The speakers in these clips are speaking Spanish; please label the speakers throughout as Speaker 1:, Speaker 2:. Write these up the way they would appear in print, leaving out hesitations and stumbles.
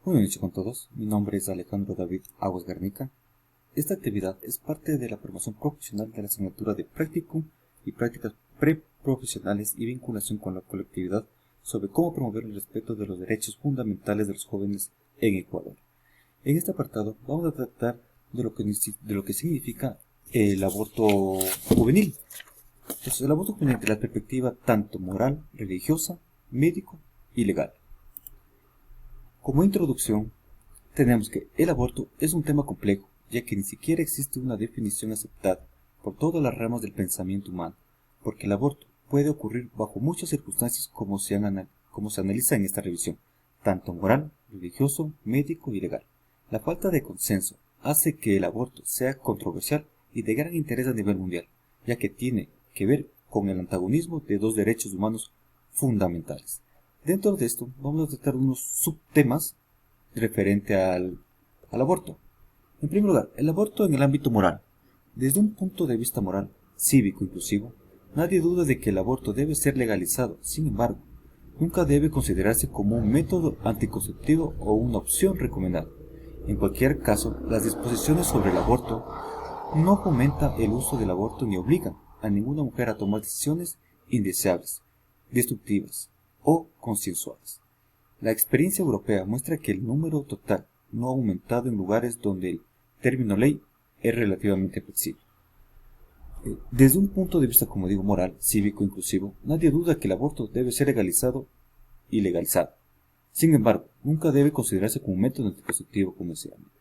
Speaker 1: Buenas noches con todos, mi nombre es Alejandro David Aguas Garnica. Esta actividad es parte de la promoción profesional de la asignatura de Practicum y prácticas preprofesionales y vinculación con la colectividad sobre cómo promover el respeto de los derechos fundamentales de los jóvenes en Ecuador. En este apartado vamos a tratar de lo que significa el aborto juvenil. Entonces, el aborto juvenil de la perspectiva tanto moral, religiosa, médico y legal. Como introducción, tenemos que el aborto es un tema complejo, ya que ni siquiera existe una definición aceptada por todas las ramas del pensamiento humano, porque el aborto puede ocurrir bajo muchas circunstancias como se analiza en esta revisión, tanto moral, religioso, médico y legal. La falta de consenso hace que el aborto sea controversial y de gran interés a nivel mundial, ya que tiene que ver con el antagonismo de dos derechos humanos fundamentales. Dentro de esto vamos a tratar unos subtemas referente al aborto. En primer lugar, el aborto en el ámbito moral. Desde un punto de vista moral, cívico inclusivo, nadie duda de que el aborto debe ser legalizado. Sin embargo, nunca debe considerarse como un método anticonceptivo o una opción recomendada. En cualquier caso, las disposiciones sobre el aborto no fomentan el uso del aborto ni obligan a ninguna mujer a tomar decisiones indeseables, destructivas o consensuadas. La experiencia europea muestra que el número total no ha aumentado en lugares donde el término ley es relativamente flexible. Desde un punto de vista, como digo, moral, cívico, inclusivo, nadie duda que el aborto debe ser legalizado y legalizado. Sin embargo, nunca debe considerarse como un método anticonceptivo comercialmente.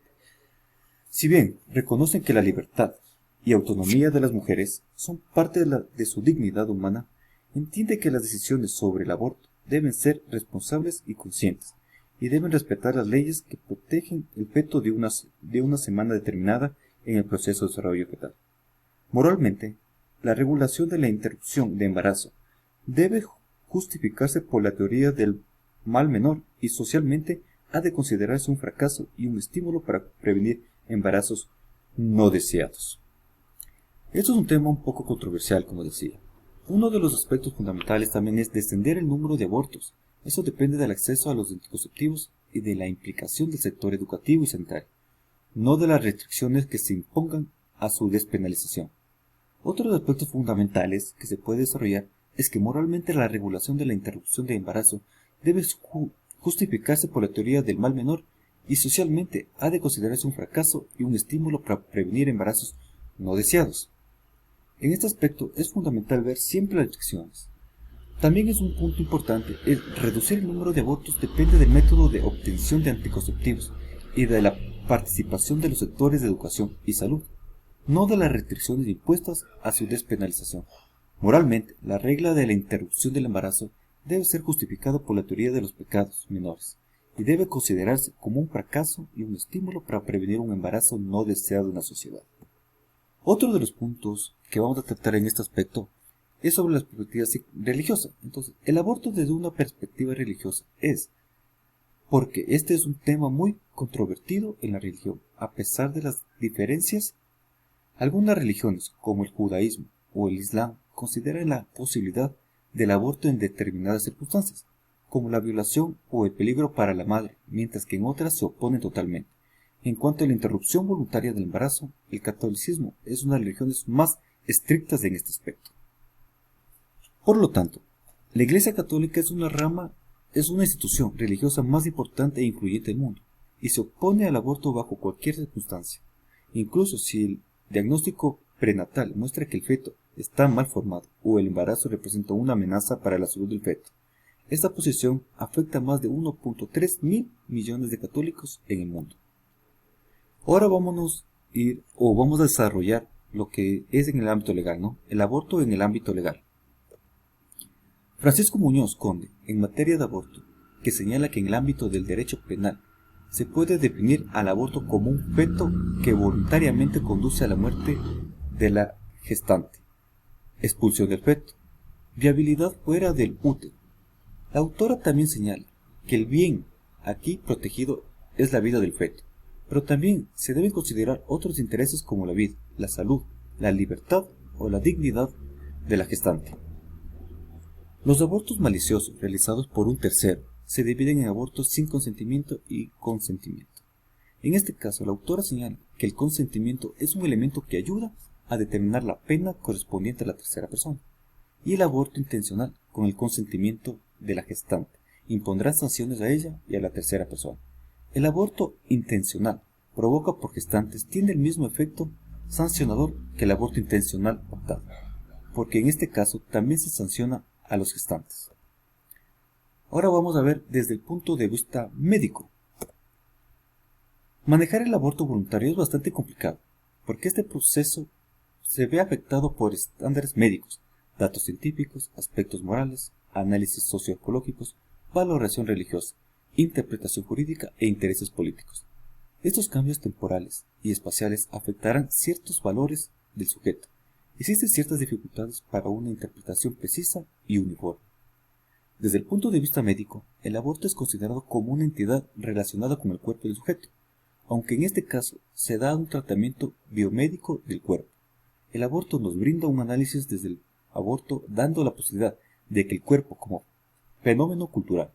Speaker 1: Si bien reconocen que la libertad y autonomía de las mujeres son parte de su dignidad humana, entiende que las decisiones sobre el aborto deben ser responsables y conscientes, y deben respetar las leyes que protegen el feto de una semana determinada en el proceso de desarrollo fetal. Moralmente, la regulación de la interrupción de embarazo debe justificarse por la teoría del mal menor y socialmente ha de considerarse un fracaso y un estímulo para prevenir embarazos no deseados. Esto es un tema un poco controversial, como decía. Uno de los aspectos fundamentales también es descender el número de abortos. Eso depende del acceso a los anticonceptivos y de la implicación del sector educativo y sanitario, no de las restricciones que se impongan a su despenalización. Otro de los aspectos fundamentales que se puede desarrollar es que moralmente la regulación de la interrupción de embarazo debe justificarse por la teoría del mal menor y socialmente ha de considerarse un fracaso y un estímulo para prevenir embarazos no deseados. En este aspecto es fundamental ver siempre las restricciones. También es un punto importante, reducir el número de abortos depende del método de obtención de anticonceptivos y de la participación de los sectores de educación y salud, no de las restricciones impuestas a su despenalización. Moralmente, la regla de la interrupción del embarazo debe ser justificada por la teoría de los pecados menores y debe considerarse como un fracaso y un estímulo para prevenir un embarazo no deseado en la sociedad. Otro de los puntos que vamos a tratar en este aspecto es sobre las perspectivas religiosas. Entonces, el aborto desde una perspectiva religiosa es porque este es un tema muy controvertido en la religión, a pesar de las diferencias. Algunas religiones, como el judaísmo o el islam, consideran la posibilidad del aborto en determinadas circunstancias, como la violación o el peligro para la madre, mientras que en otras se oponen totalmente. En cuanto a la interrupción voluntaria del embarazo, el catolicismo es una de las religiones más estrictas en este aspecto. Por lo tanto, la Iglesia Católica es una institución religiosa más importante e influyente del mundo, y se opone al aborto bajo cualquier circunstancia, incluso si el diagnóstico prenatal muestra que el feto está mal formado o el embarazo representa una amenaza para la salud del feto. Esta posición afecta a más de 1.3 mil millones de católicos en el mundo. Ahora vamos a desarrollar lo que es en el ámbito legal, ¿no? El aborto en el ámbito legal. Francisco Muñoz Conde, en materia de aborto, que señala que en el ámbito del derecho penal se puede definir al aborto como un feto que voluntariamente conduce a la muerte de la gestante, expulsión del feto, viabilidad fuera del útero. La autora también señala que el bien aquí protegido es la vida del feto, pero también se deben considerar otros intereses como la vida, la salud, la libertad o la dignidad de la gestante. Los abortos maliciosos realizados por un tercero se dividen en abortos sin consentimiento y consentimiento. En este caso, la autora señala que el consentimiento es un elemento que ayuda a determinar la pena correspondiente a la tercera persona, y el aborto intencional, con el consentimiento de la gestante, impondrá sanciones a ella y a la tercera persona. El aborto intencional provoca por gestantes tiene el mismo efecto sancionador que el aborto intencional optado, porque en este caso también se sanciona a los gestantes. Ahora vamos a ver desde el punto de vista médico. Manejar el aborto voluntario es bastante complicado, porque este proceso se ve afectado por estándares médicos, datos científicos, aspectos morales, análisis socioecológicos, valoración religiosa, interpretación jurídica e intereses políticos. Estos cambios temporales y espaciales afectarán ciertos valores del sujeto. Existen ciertas dificultades para una interpretación precisa y uniforme. Desde el punto de vista médico, el aborto es considerado como una entidad relacionada con el cuerpo del sujeto, aunque en este caso se da un tratamiento biomédico del cuerpo. El aborto nos brinda un análisis desde el aborto, dando la posibilidad de que el cuerpo como fenómeno cultural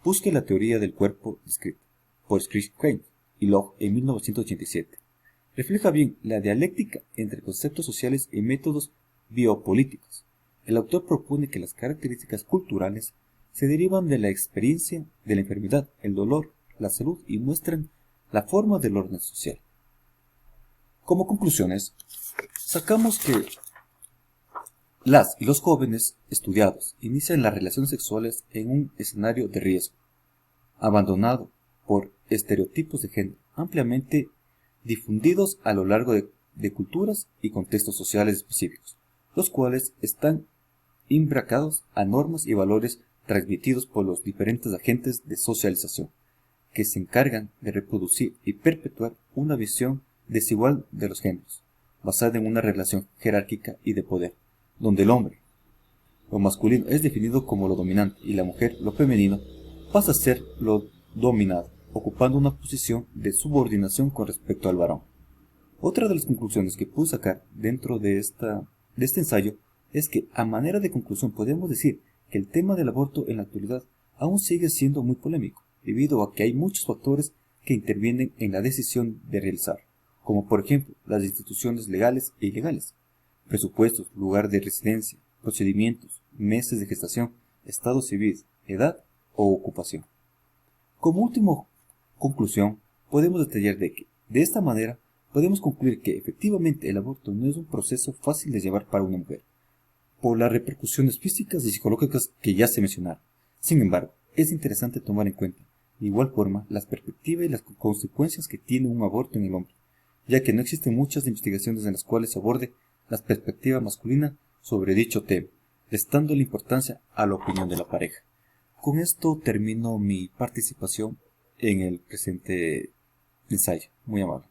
Speaker 1: busque la teoría del cuerpo descrita por Schrödinger y Locke en 1987. Refleja bien la dialéctica entre conceptos sociales y métodos biopolíticos. El autor propone que las características culturales se derivan de la experiencia de la enfermedad, el dolor, la salud y muestran la forma del orden social. Como conclusiones, sacamos que las y los jóvenes estudiados inician las relaciones sexuales en un escenario de riesgo, abandonado por estereotipos de género ampliamente difundidos a lo largo de culturas y contextos sociales específicos, los cuales están imbricados a normas y valores transmitidos por los diferentes agentes de socialización, que se encargan de reproducir y perpetuar una visión desigual de los géneros, basada en una relación jerárquica y de poder, donde el hombre, lo masculino, es definido como lo dominante y la mujer, lo femenino, pasa a ser lo dominado, ocupando una posición de subordinación con respecto al varón. Otra de las conclusiones que pude sacar dentro de este ensayo es que, a manera de conclusión, podemos decir que el tema del aborto en la actualidad aún sigue siendo muy polémico, debido a que hay muchos factores que intervienen en la decisión de realizar, como por ejemplo las instituciones legales e ilegales, presupuestos, lugar de residencia, procedimientos, meses de gestación, estado civil, edad o ocupación. Como última conclusión, podemos detallar de que, de esta manera, podemos concluir que efectivamente el aborto no es un proceso fácil de llevar para una mujer, por las repercusiones físicas y psicológicas que ya se mencionaron. Sin embargo, es interesante tomar en cuenta, de igual forma, las perspectivas y las consecuencias que tiene un aborto en el hombre, ya que no existen muchas investigaciones en las cuales se aborde la perspectiva masculina sobre dicho tema, restando la importancia a la opinión de la pareja. Con esto termino mi participación en el presente ensayo. Muy amable.